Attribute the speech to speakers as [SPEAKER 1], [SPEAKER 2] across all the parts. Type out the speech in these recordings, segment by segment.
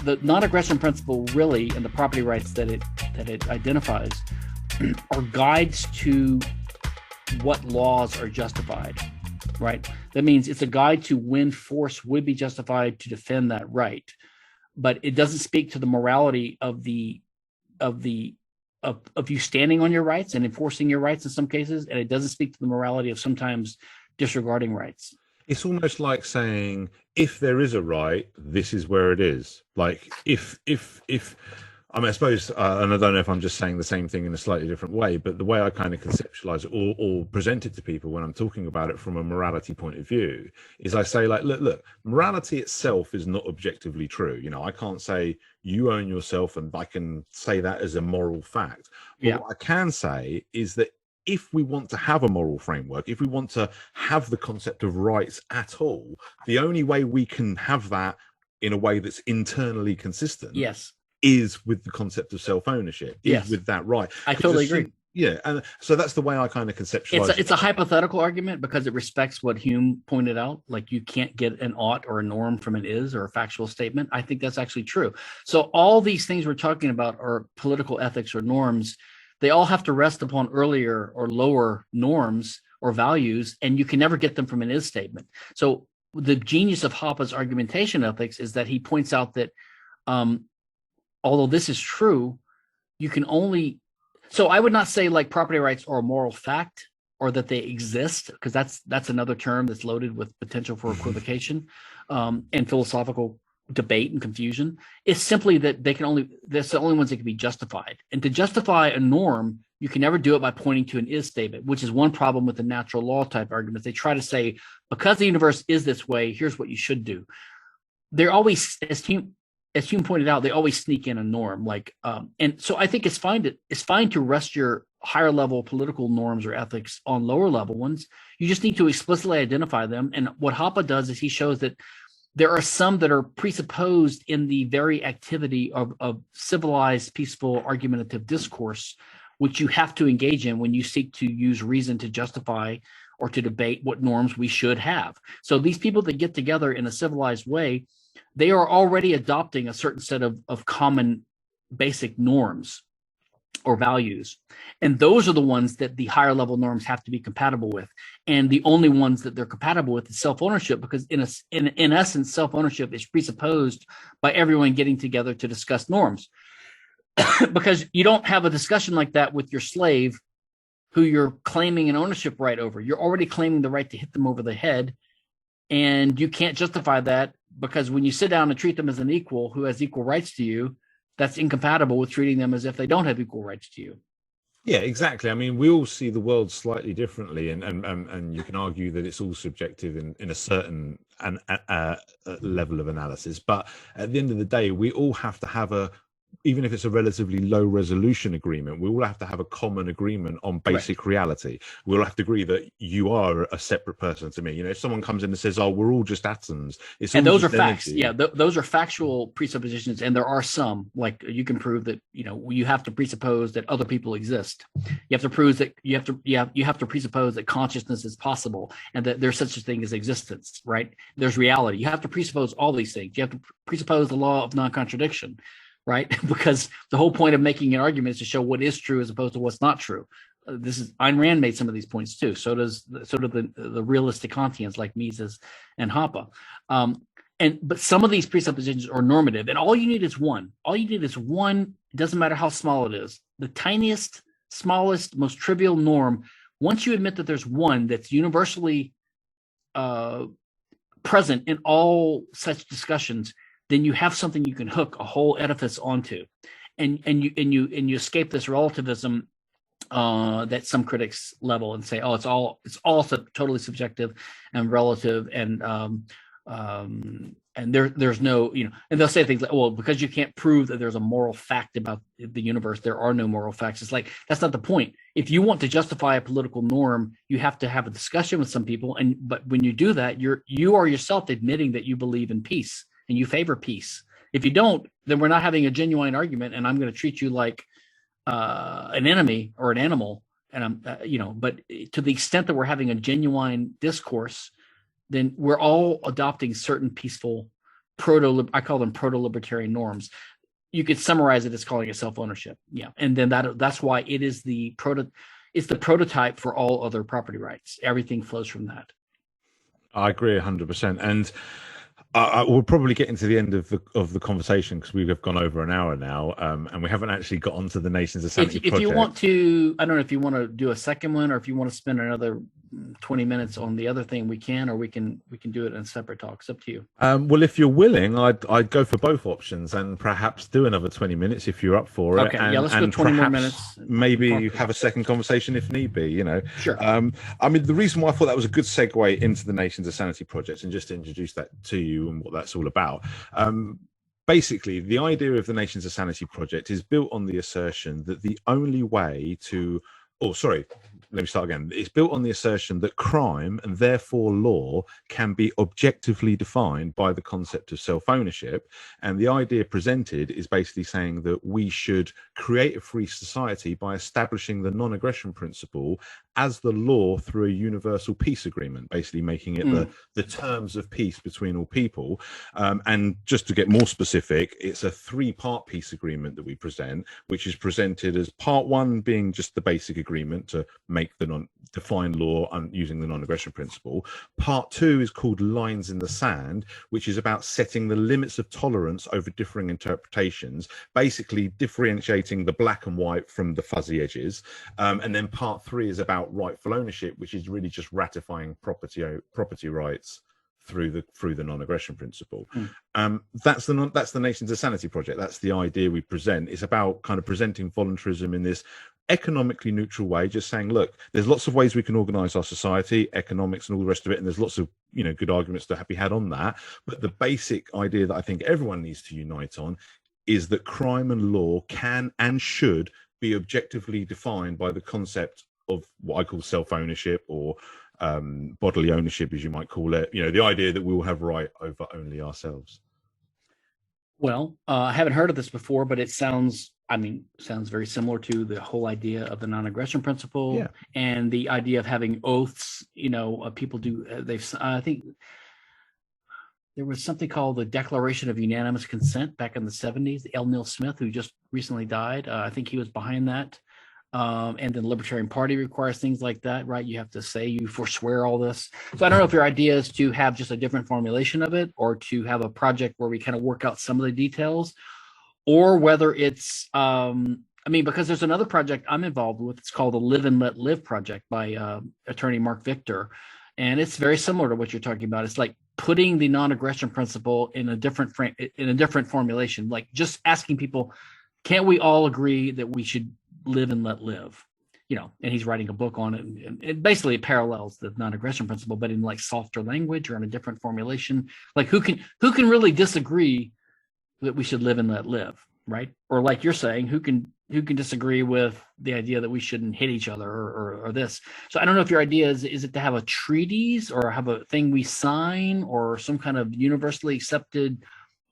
[SPEAKER 1] the non-aggression principle really, and the property rights that it identifies, are guides to what laws are justified, right? That means it's a guide to when force would be justified to defend that right, but it doesn't speak to the morality of you standing on your rights and enforcing your rights in some cases, and it doesn't speak to the morality of sometimes disregarding rights.
[SPEAKER 2] It's almost like saying, if there is a right, this is where it is. Like if I mean, I suppose, and I don't know if I'm just saying the same thing in a slightly different way, but the way I kind of conceptualize it or present it to people when I'm talking about it from a morality point of view is I say, like, look, morality itself is not objectively true. You know, I can't say you own yourself and I can say that as a moral fact. But
[SPEAKER 1] Yeah.
[SPEAKER 2] what I can say is that if we want to have a moral framework, if we want to have the concept of rights at all, the only way we can have that in a way that's internally consistent,
[SPEAKER 1] Yes,
[SPEAKER 2] is with the concept of self-ownership,
[SPEAKER 1] yes,
[SPEAKER 2] with that right.
[SPEAKER 1] I totally agree.
[SPEAKER 2] Yeah, and so that's the way I kind of conceptualize
[SPEAKER 1] it's a hypothetical argument because it respects what Hume pointed out. Like, you can't get an ought or a norm from an is or a factual statement. I think that's actually true. So all these things we're talking about are political ethics or norms. They all have to rest upon earlier or lower norms or values, and you can never get them from an is statement. So the genius of Hoppe's argumentation ethics is that he points out that although this is true, you can only, so I would not say like property rights are a moral fact or that they exist, because that's another term that's loaded with potential for equivocation and philosophical debate and confusion. It's simply that that's the only ones that can be justified. And to justify a norm, you can never do it by pointing to an is statement, which is one problem with the natural law type arguments. They try to say, because the universe is this way, here's what you should do. They're always, as Hume pointed out, they always sneak in a norm. And so I think it's fine to rest your higher level political norms or ethics on lower level ones. You just need to explicitly identify them. And what Hoppe does is he shows that there are some that are presupposed in the very activity of civilized, peaceful, argumentative discourse, which you have to engage in when you seek to use reason to justify or to debate what norms we should have. So these people that get together in a civilized way, they are already adopting a certain set of common basic norms or values. And those are the ones that the higher level norms have to be compatible with. And the only ones that they're compatible with is self-ownership, because in essence, self-ownership is presupposed by everyone getting together to discuss norms. Because you don't have a discussion like that with your slave who you're claiming an ownership right over. You're already claiming the right to hit them over the head. And you can't justify that, because when you sit down and treat them as an equal who has equal rights to you, that's incompatible with treating them as if they don't have equal rights to you.
[SPEAKER 2] Yeah, exactly. I mean, we all see the world slightly differently, and you can argue that it's all subjective in a certain level of analysis. But at the end of the day, we all have to have even if it's a relatively low resolution agreement, we all have to have a common agreement on basic reality. We'll have to agree that you are a separate person to me. You know, if someone comes in and says, "Oh, we're all just atoms,"
[SPEAKER 1] and those are facts. Yeah, those are factual presuppositions, and there are some, like, you can prove that, you know, you have to presuppose that other people exist. You have to prove that you have to presuppose that consciousness is possible and that there's such a thing as existence. Right? There's reality. You have to presuppose all these things. You have to presuppose the law of non-contradiction. Right? Because the whole point of making an argument is to show what is true as opposed to what's not true. Ayn Rand made some of these points too. So do the realistic Kantians like Mises and Hoppe. But some of these presuppositions are normative, and all you need is one. All you need is one. It doesn't matter how small it is. The tiniest, smallest, most trivial norm. Once you admit that there's one that's universally present in all such discussions, then you have something you can hook a whole edifice onto, and you escape this relativism that some critics level and say, oh, it's all totally subjective and relative, and there's no, you know, and they'll say things like, well, because you can't prove that there's a moral fact about the universe, there are no moral facts. It's like, that's not the point. If you want to justify a political norm, you have to have a discussion with some people, but when you do that, you are yourself admitting that you believe in peace and you favor peace. If you don't, then we're not having a genuine argument, and I'm going to treat you like an enemy or an animal. And I'm, but to the extent that we're having a genuine discourse, then we're all adopting certain peaceful I call them proto-libertarian norms. You could summarize it as calling it self-ownership. Yeah. And then that's why it is it's the prototype for all other property rights. Everything flows from that.
[SPEAKER 2] I agree 100%. And we'll probably get into the end of the conversation because we have gone over an hour now, and we haven't actually got onto the Nations of Sanity project.
[SPEAKER 1] If you want to, I don't know if you want to do a second one, or if you want to spend another 20 minutes on the other thing, we can, or we can do it in separate talks. Up to you.
[SPEAKER 2] Well, if you're willing, I'd go for both options and perhaps do another 20 minutes if you're up for it.
[SPEAKER 1] Okay, yeah, let's go 20 more minutes.
[SPEAKER 2] Maybe have a second conversation if need be,
[SPEAKER 1] Sure.
[SPEAKER 2] I mean, the reason why I thought that was a good segue into the Nations of Sanity project, and just to introduce that to you and what that's all about. Basically, the idea of the Nations of Sanity project is built on the assertion that the only way to, let me start again. It's built on the assertion that crime and therefore law can be objectively defined by the concept of self-ownership. And the idea presented is basically saying that we should create a free society by establishing the non-aggression principle as the law through a universal peace agreement, basically making it the terms of peace between all people. And just to get more specific, it's a 3-part peace agreement that we present, which is presented as part 1 being just the basic agreement to make the define law using the non-aggression principle. Part 2 is called Lines in the Sand, which is about setting the limits of tolerance over differing interpretations, basically differentiating the black and white from the fuzzy edges. And then part 3 is about rightful ownership, which is really just ratifying property rights through the non-aggression principle. That's the Nations of Sanity project. That's the idea we present. It's about kind of presenting voluntarism in this economically neutral way, just saying, look, there's lots of ways we can organize our society, economics and all the rest of it, and there's lots of good arguments to be had on that. But the basic idea that I think everyone needs to unite on is that crime and law can and should be objectively defined by the concept of what I call self-ownership, or bodily ownership, as you might call it. The idea that we will have right over only ourselves.
[SPEAKER 1] Well, I haven't heard of this before, but it sounds very similar to the whole idea of the non-aggression principle, and the idea of having oaths. People do. I think there was something called the Declaration of Unanimous Consent back in the 70s. L. Neil Smith, who just recently died, I think he was behind that. And then the Libertarian Party requires things like that, right? You have to say you forswear all this. So I don't know if your idea is to have just a different formulation of it, or to have a project where we kind of work out some of the details, or whether it's, because there's another project I'm involved with. It's called the Live and Let Live project by attorney Mark Victor. And it's very similar to what you're talking about. It's like putting the non-aggression principle in a different formulation, like just asking people, can't we all agree that we should live and let live? And he's writing a book on it, and it basically parallels the non-aggression principle, but in like softer language or in a different formulation. Like who can really disagree that we should live and let live, right? Or like you're saying, who can disagree with the idea that we shouldn't hit each other or this? So I don't know if your idea is it to have a treaties, or have a thing we sign, or some kind of universally accepted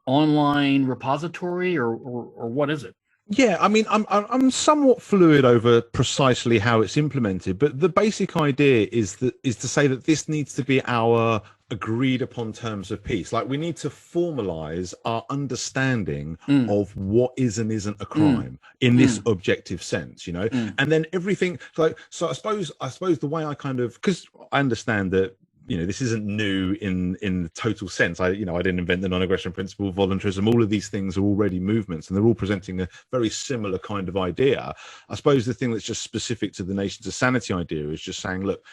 [SPEAKER 1] online repository, or what is it?
[SPEAKER 2] Yeah, I'm somewhat fluid over precisely how it's implemented, but the basic idea is to say that this needs to be our agreed upon terms of peace. Like, we need to formalize our understanding of what is and isn't a crime in this objective sense, and then everything. So I suppose the way I because I understand that this isn't new in the total sense. I didn't invent the non-aggression principle, voluntarism. All of these things are already movements, and they're all presenting a very similar kind of idea. I suppose the thing that's just specific to the Nations of Sanity idea is just saying, look,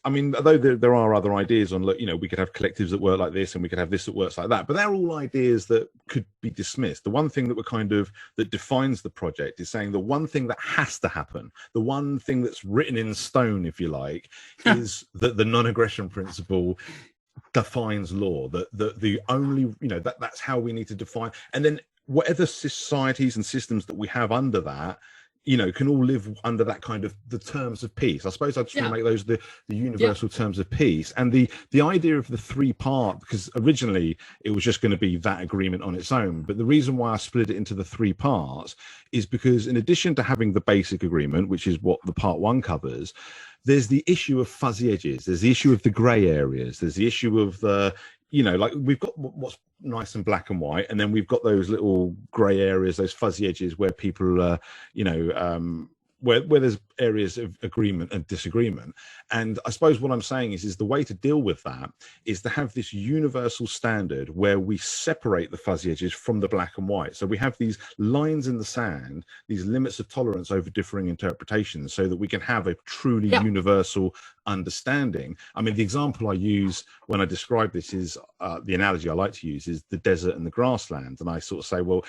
[SPEAKER 2] although there are other ideas on, look, we could have collectives that work like this, and we could have this that works like that, but they're all ideas that could be dismissed. The one thing that defines the project is saying the one thing that has to happen, the one thing that's written in stone, if you like, is that the non-aggression principle defines law. That the only, that's how we need to define, and then whatever societies and systems that we have under that, can all live under that kind of the terms of peace. I suppose I just want to make those the universal terms of peace. And the idea of the 3-part, because originally it was just going to be that agreement on its own. But the reason why I split it into the 3 parts is because, in addition to having the basic agreement, which is what the part 1 covers, there's the issue of fuzzy edges. There's the issue of the grey areas. There's the issue of the, like we've got what's nice and black and white, and then we've got those little grey areas, those fuzzy edges where people where there's areas of agreement and disagreement. And I suppose what I'm saying is the way to deal with that is to have this universal standard where we separate the fuzzy edges from the black and white. So we have these lines in the sand, these limits of tolerance over differing interpretations, so that we can have a truly universal understanding. I mean, the example I use when I describe this is the analogy I like to use is the desert and the grassland. And I sort of say, well,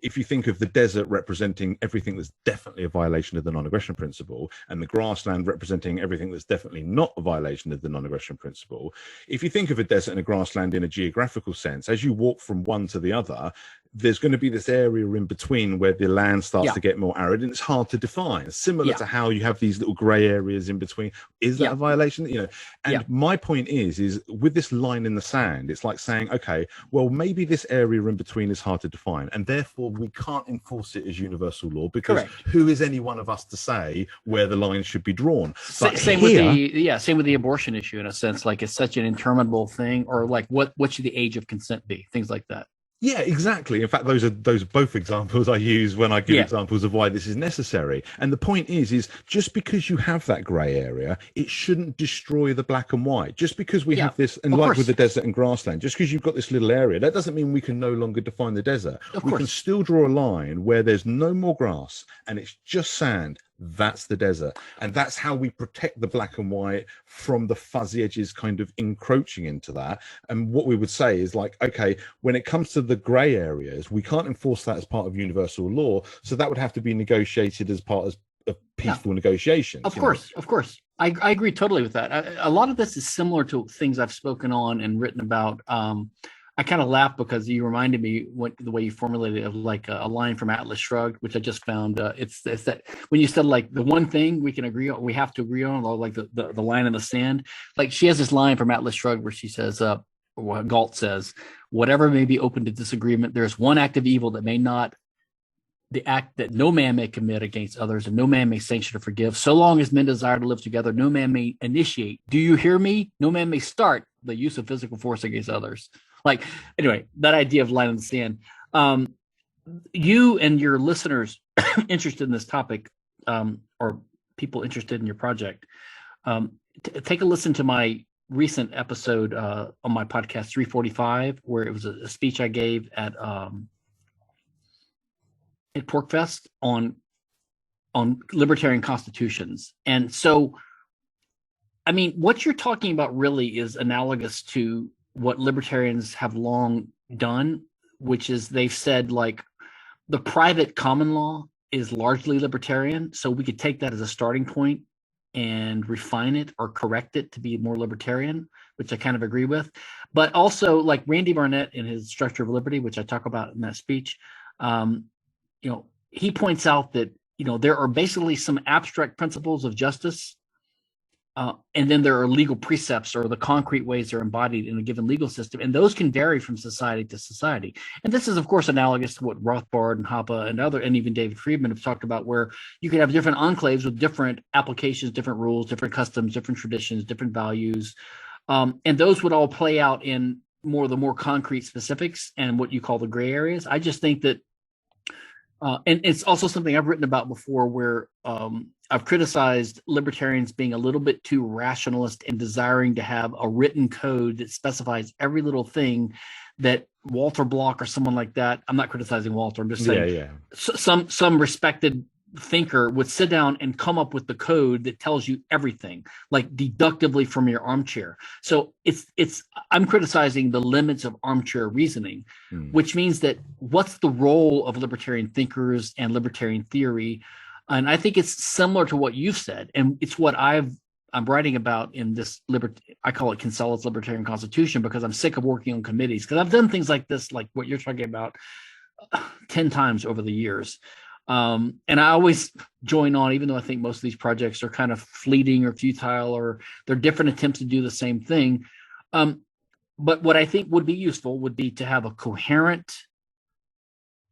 [SPEAKER 2] if you think of the desert representing everything that's definitely a violation of the non-aggression principle, and the grassland representing everything that's definitely not a violation of the non-aggression principle, if you think of a desert and a grassland in a geographical sense, as you walk from one to the other, there's going to be this area in between where the land starts to get more arid, and it's hard to define, similar to how you have these little gray areas in between. Is that a violation? And my point is with this line in the sand, it's like saying, okay, well, maybe this area in between is hard to define, and therefore we can't enforce it as universal law, because who is any one of us to say where the line should be drawn?
[SPEAKER 1] Same with the abortion issue, in a sense. Like, it's such an interminable thing, or like what should the age of consent be? Things like that.
[SPEAKER 2] Yeah, exactly. In fact, those are both examples I use when I give examples of why this is necessary. And the point is just because you have that grey area, it shouldn't destroy the black and white. Just because we have this, and like with the desert and grassland, just because you've got this little area, that doesn't mean we can no longer define the desert. We can still draw a line where there's no more grass and it's just sand. That's the desert, and that's how we protect the black and white from the fuzzy edges kind of encroaching into that. And what we would say is, like, okay, when it comes to the gray areas, we can't enforce that as part of universal law, so that would have to be negotiated as part of peaceful negotiations.
[SPEAKER 1] Of course. I agree totally with that. A lot of this is similar to things I've spoken on and written about. I kind of laugh because you reminded me the way you formulated it, of like a line from Atlas Shrugged, which I just found. It's that when you said, like, the one thing we have to agree on, like the line in the sand. Like, she has this line from Atlas Shrugged where she says, Galt says, whatever may be open to disagreement, there is one act of evil that may not, the act that no man may commit against others, and no man may sanction or forgive. So long as men desire to live together, no man may initiate. Do you hear me? No man may start the use of physical force against others. Like, anyway, that idea of line in the sand. You and your listeners interested in this topic, or people interested in your project, take a listen to my recent episode on my podcast 345, where it was a speech I gave at PorcFest on libertarian constitutions. And so, I mean, what you're talking about really is analogous to what libertarians have long done, which is they've said, like, the private common law is largely libertarian. So we could take that as a starting point and refine it or correct it to be more libertarian, which I kind of agree with. But also, like Randy Barnett in his Structure of Liberty, which I talk about in that speech, he points out that, there are basically some abstract principles of justice, and then there are legal precepts, or the concrete ways they're embodied in a given legal system, and those can vary from society to society. And this is, of course, analogous to what Rothbard and Hoppe and even David Friedman have talked about, where you could have different enclaves with different applications, different rules, different customs, different traditions, different values, and those would all play out in the more concrete specifics and what you call the gray areas. I just think that, and it's also something I've written about before, where I've criticized libertarians being a little bit too rationalist and desiring to have a written code that specifies every little thing that Walter Block or someone like that. I'm not criticizing Walter. I'm just saying some respected thinker would sit down and come up with the code that tells you everything, like deductively from your armchair. So I'm criticizing the limits of armchair reasoning, which means that what's the role of libertarian thinkers and libertarian theory? And I think it's similar to what you've said, and it's what I'm writing about in this I call it Kinsella's Libertarian Constitution, because I'm sick of working on committees, because I've done things like this, like what you're talking about, 10 times over the years. And I always join on, even though I think most of these projects are kind of fleeting or futile, or they're different attempts to do the same thing. But what I think would be useful would be to have a coherent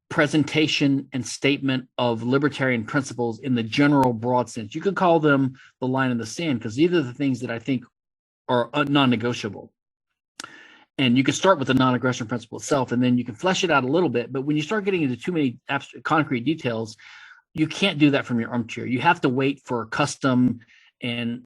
[SPEAKER 1] presentation and statement of libertarian principles in the general broad sense. You could call them the line in the sand, because these are the things that I think are non-negotiable. And you can start with the non-aggression principle itself, and then you can flesh it out a little bit. But when you start getting into too many abstract, concrete details, you can't do that from your armchair. You have to wait for custom and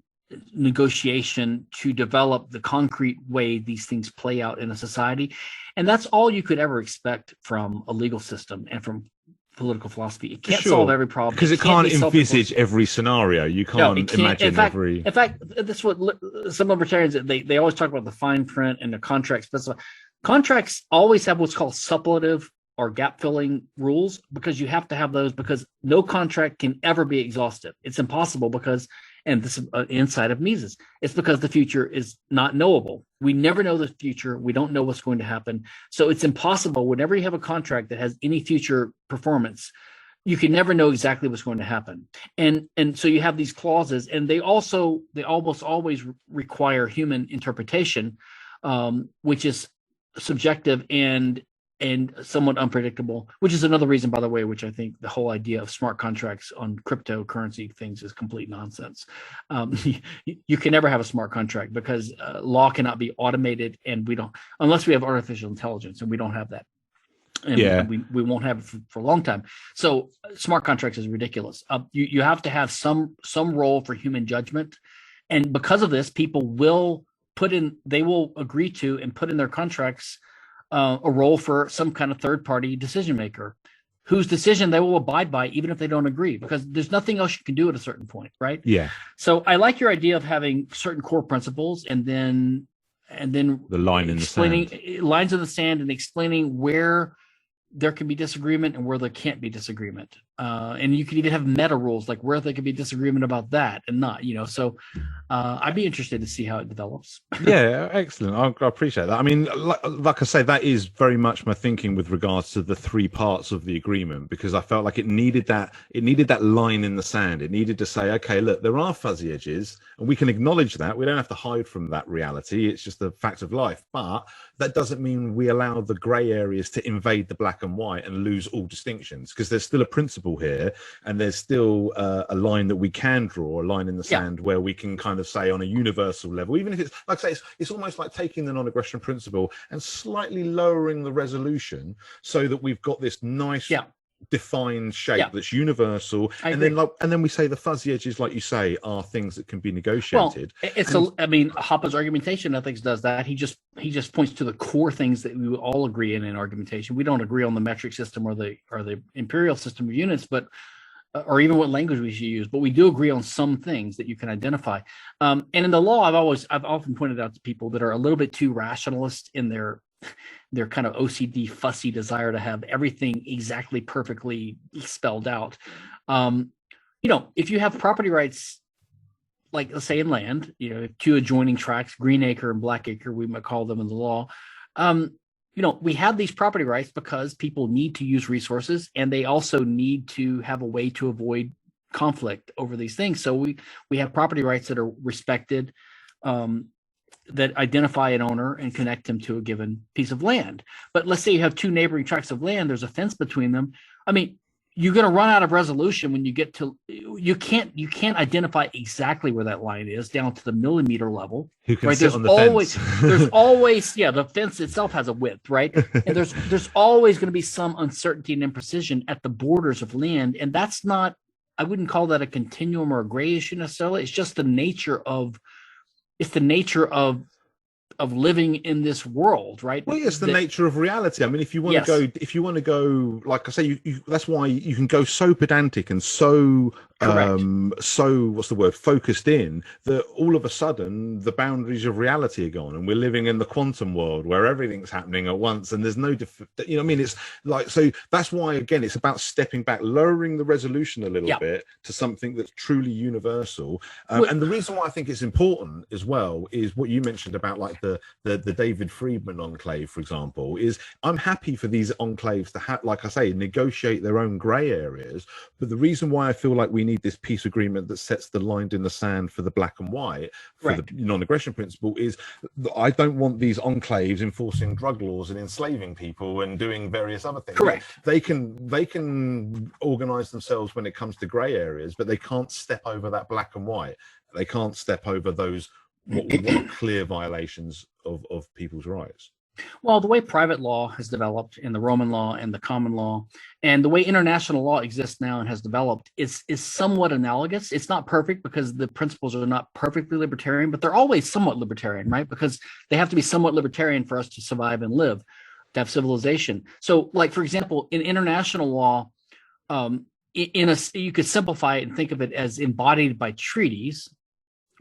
[SPEAKER 1] negotiation to develop the concrete way these things play out in a society. And that's all you could ever expect from a legal system and from political philosophy. It can't solve every problem.
[SPEAKER 2] Because it can't envisage every scenario. You can't imagine every...
[SPEAKER 1] In fact, that's what some libertarians, they always talk about the fine print and the contract specify. Contracts always have what's called suppletive or gap-filling rules, because you have to have those, because no contract can ever be exhaustive. It's impossible because, and this is an insight of Mises, it's because the future is not knowable. We never know the future. We don't know what's going to happen. So it's impossible. Whenever you have a contract that has any future performance, you can never know exactly what's going to happen. And so you have these clauses, and they almost always require human interpretation, which is subjective and somewhat unpredictable, which is another reason, by the way, which I think the whole idea of smart contracts on cryptocurrency things is complete nonsense. You can never have a smart contract because law cannot be automated, and we don't, unless we have artificial intelligence, and we don't have that. And we won't have it for a long time. So smart contracts is ridiculous. You have to have some role for human judgment. And because of this, people will they will agree to and put in their contracts a role for some kind of third-party decision maker whose decision they will abide by, even if they don't agree, because there's nothing else you can do at a certain point, right?
[SPEAKER 2] Yeah.
[SPEAKER 1] So I like your idea of having certain core principles and then
[SPEAKER 2] the line in the sand.
[SPEAKER 1] Lines in the sand, and explaining where there can be disagreement and where there can't be disagreement. And you can even have meta rules, like where there could be disagreement about that and not, so I'd be interested to see how it develops.
[SPEAKER 2] Yeah, excellent. I appreciate that. I mean, like I say, that is very much my thinking with regards to the three parts of the agreement, because I felt like it needed that line in the sand. It needed to say, okay, look, there are fuzzy edges, and we can acknowledge that. We don't have to hide from that reality. It's just a fact of life. But that doesn't mean we allow the grey areas to invade the black and white and lose all distinctions, because there's still a principle here, and there's still a line that we can draw, a line in the sand where we can kind of say on a universal level, even if it's, like I say, it's almost like taking the non-aggression principle and slightly lowering the resolution so that we've got this nice defined shape that's universal, and then we say the fuzzy edges, like you say, are things that can be negotiated.
[SPEAKER 1] Well, I mean, Hoppe's argumentation ethics does that. He just points to the core things that we would all agree in argumentation. We don't agree on the metric system or the imperial system of units, but or even what language we should use, but we do agree on some things that you can identify. And in the law, I've often pointed out to people that are a little bit too rationalist in their kind of OCD fussy desire to have everything exactly perfectly spelled out. If you have property rights, like let's say in land, two adjoining tracts, Green Acre and Black Acre, we might call them in the law. We have these property rights because people need to use resources, and they also need to have a way to avoid conflict over these things. So we have property rights that are respected, that identify an owner and connect them to a given piece of land. But let's say you have two neighboring tracts of land, there's a fence between them. I mean, you're going to run out of resolution when you get to, you can't identify exactly where that line is down to the millimeter level.
[SPEAKER 2] Who can sit on the fence?
[SPEAKER 1] There's always, the fence itself has a width, right? And there's always going to be some uncertainty and imprecision at the borders of land. And that's not, I wouldn't call that a continuum or a gray issue necessarily. It's just the nature of living in this world, right?
[SPEAKER 2] Well, it's the nature of reality. I mean, if you want to go, like I say, that's why you can go so pedantic and so focused in that all of a sudden the boundaries of reality are gone, and we're living in the quantum world where everything's happening at once, and there's no, it's like, so that's why, again, it's about stepping back, lowering the resolution a little bit to something that's truly universal. And the reason why I think it's important as well is what you mentioned about like the David Friedman enclave, for example, is I'm happy for these enclaves to have, like I say, negotiate their own grey areas. But the reason why I feel like we need this peace agreement that sets the line in the sand for the black and white, for the non-aggression principle, is I don't want these enclaves enforcing drug laws and enslaving people and doing various other things.
[SPEAKER 1] Correct.
[SPEAKER 2] They can organize themselves when it comes to grey areas, but they can't step over that black and white. They can't step over those what clear violations of people's rights.
[SPEAKER 1] Well, the way private law has developed in the Roman law and the common law, and the way international law exists now and has developed is somewhat analogous. It's not perfect because the principles are not perfectly libertarian, but they're always somewhat libertarian, right? Because they have to be somewhat libertarian for us to survive and live, to have civilization. So, like for example, in international law, you could simplify it and think of it as embodied by treaties,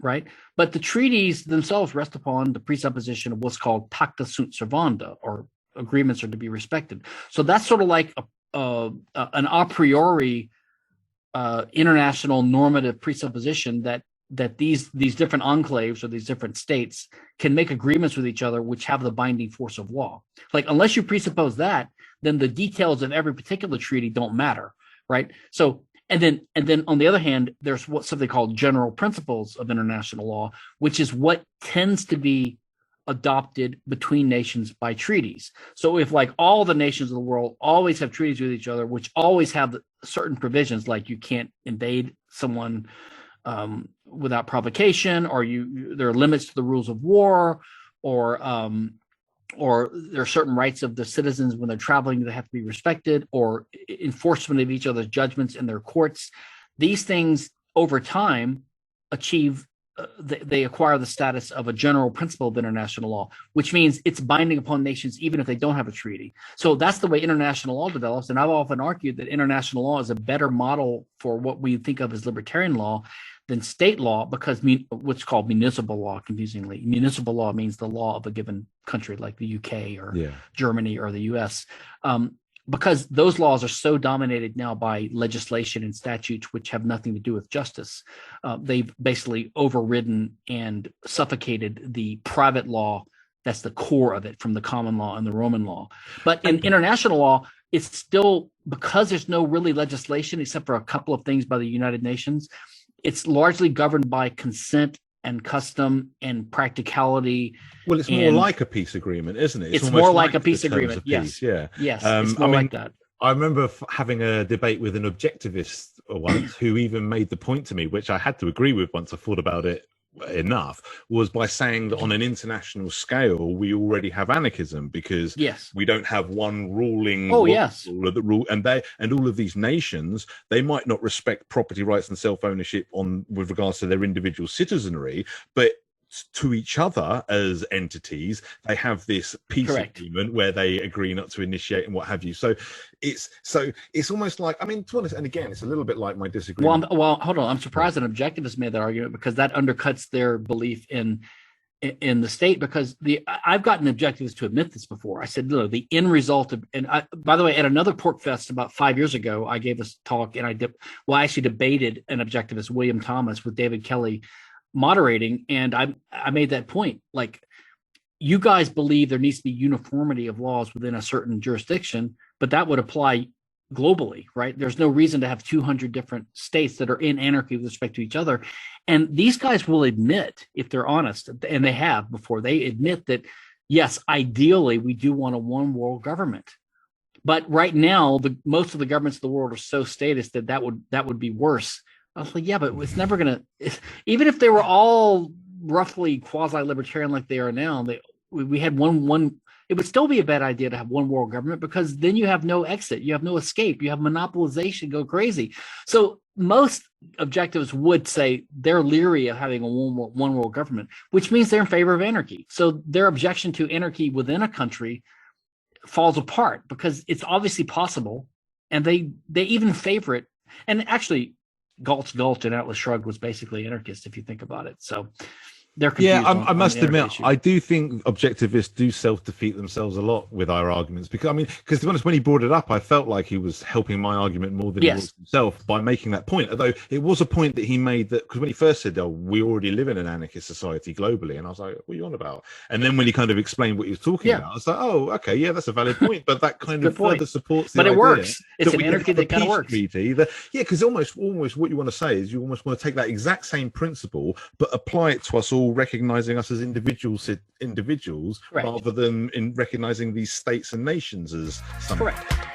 [SPEAKER 1] right? But the treaties themselves rest upon the presupposition of what's called pacta sunt servanda, or agreements are to be respected. So that's sort of like an a priori international normative presupposition that these different enclaves or these different states can make agreements with each other which have the binding force of law. Like unless you presuppose that, then the details of every particular treaty don't matter, right? So and then on the other hand, there's what something called general principles of international law, which is what tends to be adopted between nations by treaties. So if like all the nations of the world always have treaties with each other, which always have certain provisions, like you can't invade someone without provocation, or there are limits to the rules of war, or there are certain rights of the citizens when they're traveling that have to be respected, or enforcement of each other's judgments in their courts. These things over time achieve, they acquire the status of a general principle of international law, which means it's binding upon nations even if they don't have a treaty. So that's the way international law develops. And I've often argued that international law is a better model for what we think of as libertarian law than state law, because what's called municipal law, confusingly. Municipal law means the law of a given country, like the UK or Germany or the US, because those laws are so dominated now by legislation and statutes which have nothing to do with justice. They've basically overridden and suffocated the private law that's the core of it from the common law and the Roman law. But in international law, it's still, because there's no really legislation except for a couple of things by the United Nations, it's largely governed by consent and custom and practicality.
[SPEAKER 2] Well, it's more like a peace agreement, isn't it?
[SPEAKER 1] It's more like a peace agreement. Yes.
[SPEAKER 2] Yeah.
[SPEAKER 1] Yes. It's more like that.
[SPEAKER 2] I remember having a debate with an objectivist once who even made the point to me, which I had to agree with once I thought about it enough, was by saying that on an international scale we already have anarchism because we don't have one ruling rule, and all of these nations, they might not respect property rights and self-ownership with regards to their individual citizenry, but to each other as entities they have this peace agreement where they agree not to initiate and what have you. So it's almost like, I mean, to be honest, and again, it's a little bit like my disagreement.
[SPEAKER 1] Well, hold on, I'm surprised an objectivist made that argument, because that undercuts their belief in the state, because I've gotten objectivists to admit this before. I said, look, the end result of, by the way, at another Pork Fest about 5 years ago, I gave a talk and I actually debated an objectivist, William Thomas, with David Kelly moderating, and I made that point. Like, you guys believe there needs to be uniformity of laws within a certain jurisdiction, but that would apply globally, right? There's no reason to have 200 different states that are in anarchy with respect to each other. And these guys will admit, if they're honest, and they have before, they admit that, yes, ideally we do want a one world government. But right now, most of the governments of the world are so statist that would be worse. I was like, yeah, but it's never going to, even if they were all roughly quasi-libertarian like they are now, we had one, it would still be a bad idea to have one world government, because then you have no exit, you have no escape, you have monopolization go crazy. So most objectives would say they're leery of having a one world government, which means they're in favor of anarchy. So their objection to anarchy within a country falls apart, because it's obviously possible, and they even favor it. And actually, Galt's Gulch and Atlas Shrugged was basically anarchist, if you think about it. So they're confused.
[SPEAKER 2] Yeah, I must admit, I do think objectivists do self-defeat themselves a lot with our arguments, because to be honest, when he brought it up, I felt like he was helping my argument more than he was himself by making that point. Although it was a point that he made, that because when he first said, "Oh, we already live in an anarchist society globally," and I was like, "What are you on about?" And then when he kind of explained what he was talking about, I was like, "Oh, okay, yeah, that's a valid point." But that kind of further supports the idea.
[SPEAKER 1] But it works. It's an anarchy that kind of works.
[SPEAKER 2] Because almost what you want to say is you almost want to take that exact same principle but apply it to us all, recognizing us as individuals rather than in recognizing these states and nations as something.
[SPEAKER 1] Correct.